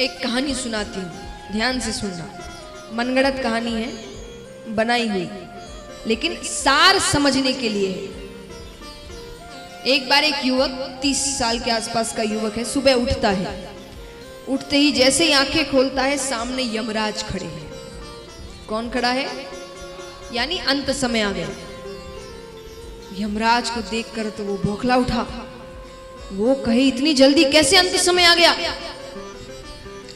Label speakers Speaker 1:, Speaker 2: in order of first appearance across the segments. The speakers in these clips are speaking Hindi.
Speaker 1: एक कहानी सुनाती हूँ, ध्यान से सुनना। मनगढ़ंत कहानी है, बनाई हुई, लेकिन सार समझने के लिए है। एक बार एक युवक, 30 साल के आसपास का युवक है, सुबह उठता है। उठते ही जैसे ही आंखें खोलता है, सामने यमराज खड़े हैं। कौन खड़ा है? यानी अंत समय आ गया। यमराज को देखकर तो वो बौखला उठा। वो कहे, इतनी जल्दी कैसे अंत समय आ गया?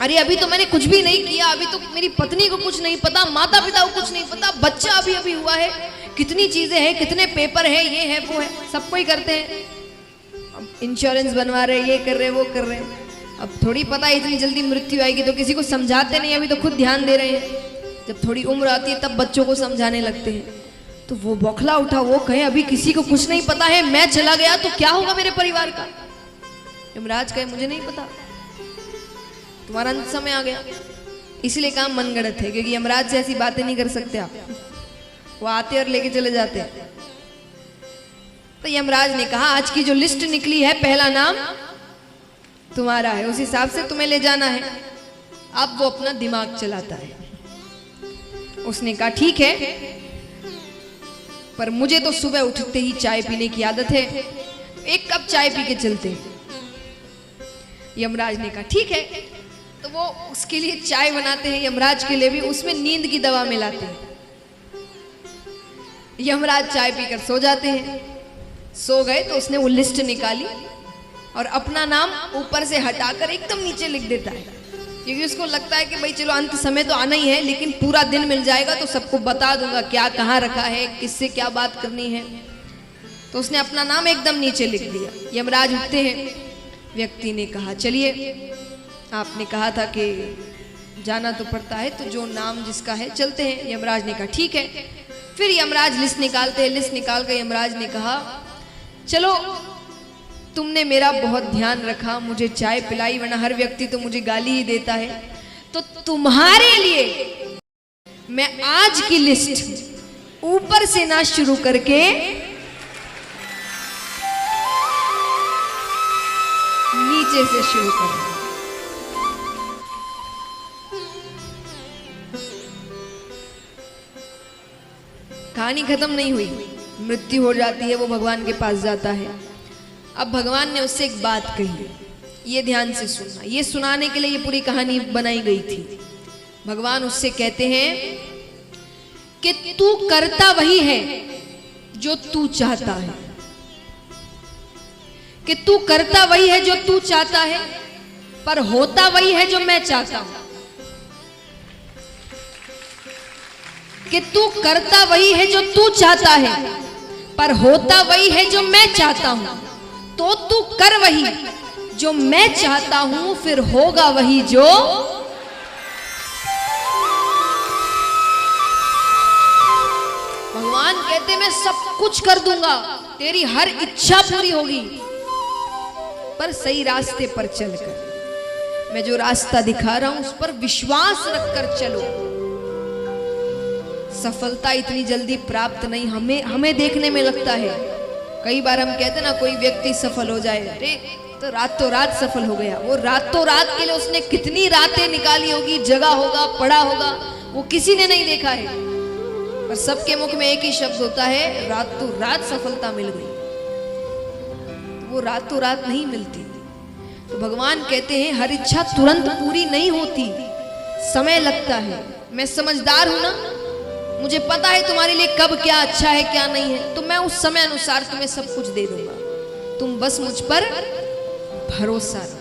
Speaker 1: अरे अभी तो मैंने कुछ भी नहीं किया, अभी तो मेरी पत्नी को कुछ नहीं पता, माता पिता को कुछ नहीं पता, बच्चा अभी अभी हुआ है, कितनी चीजें हैं, कितने पेपर है, ये है वो है, सबको ही करते हैं। अब इंश्योरेंस बनवा रहे, ये कर रहे, वो कर रहे। अब थोड़ी पता है इतनी जल्दी मृत्यु आएगी, तो किसी को समझाते नहीं, अभी तो खुद ध्यान दे रहे हैं। जब थोड़ी उम्र आती है तब बच्चों को समझाने लगते हैं। तो वो बौखला उठा। वो कहे, अभी किसी को कुछ नहीं पता है, मैं चला गया तो क्या होगा मेरे परिवार का? यमराज कहे, मुझे नहीं पता, तुम्हारा अंत समय आ गया। इसलिए काम मनगढ़ंत है, क्योंकि यमराज से ऐसी बातें नहीं कर सकते आप। वो आते और लेके चले जाते हैं। तो यमराज ने कहा, आज की जो लिस्ट निकली है, पहला नाम तुम्हारा है, उस हिसाब से तुम्हें ले जाना है। अब वो अपना दिमाग चलाता है। उसने कहा, ठीक है, पर मुझे तो सुबह उठते ही चाय पीने की आदत है, एक कप चाय पी के चलते हैं। यमराज ने कहा, ठीक है। तो वो उसके लिए चाय बनाते हैं, यमराज के लिए भी। उसमें नींद की दवा मिलाते हैं। यमराज चाय पीकर सो जाते हैं। सो गए तो उसने वो लिस्ट निकाली और अपना नाम ऊपर से हटाकर एकदम नीचे लिख देता है, क्योंकि उसको लगता है कि भाई चलो अंत समय तो आना ही है, लेकिन पूरा दिन मिल जाएगा तो सबको बता दूंगा क्या कहाँ रखा है, किससे क्या बात करनी है। तो उसने अपना नाम एकदम नीचे लिख दिया। यमराज उठते हैं। व्यक्ति ने कहा, चलिए, आपने कहा था कि जाना तो पड़ता है, तो जो नाम जिसका है चलते हैं। यमराज ने कहा, ठीक है। फिर यमराज लिस्ट निकालते हैं। लिस्ट निकाल कर यमराज ने कहा, चलो, तुमने मेरा बहुत ध्यान रखा, मुझे चाय पिलाई, वरना हर व्यक्ति तो मुझे गाली ही देता है। तो तुम्हारे लिए मैं आज की लिस्ट ऊपर से ना शुरू करके नीचे से शुरू करूं। कहानी खत्म नहीं हुई। मृत्यु हो जाती है, वो भगवान के पास जाता है। अब भगवान ने उससे एक बात कही, ये ध्यान से सुनना। ये सुनाने के लिए ये पूरी कहानी बनाई गई थी। भगवान उससे कहते हैं कि तू करता वही है जो तू चाहता है, कि तू करता वही है जो तू चाहता है, पर होता वही है जो मैं चाहता हूं। कि तू करता वही है जो तू चाहता है, पर होता वही है जो मैं चाहता हूं। तो तू कर वही जो मैं चाहता हूं, फिर होगा वही जो। भगवान कहते, मैं सब कुछ कर दूंगा, तेरी हर इच्छा पूरी होगी, पर सही रास्ते पर चलकर। मैं जो रास्ता दिखा रहा हूं उस पर विश्वास रखकर चलो। सफलता इतनी जल्दी प्राप्त नहीं, हमें देखने में लगता है। कई बार हम कहते ना, कोई व्यक्ति सफल हो जाए, अरे तो रातों रात सफल हो गया। वो रातों रात के लिए उसने कितनी रातें निकाली होगी, जगा होगा, पढ़ा होगा, वो किसी ने नहीं देखा है। पर सबके मुख में एक ही शब्द होता है, रातों रात सफलता मिल गई। तो वो रातों रात नहीं मिलती। तो भगवान कहते हैं, हर इच्छा तुरंत पूरी नहीं होती, समय लगता है। मैं समझदार हूं ना, मुझे पता है तुम्हारे लिए कब क्या अच्छा है क्या नहीं है, तो मैं उस समय अनुसार तुम्हें सब कुछ दे दूंगा। तुम बस मुझ पर भरोसा रखो।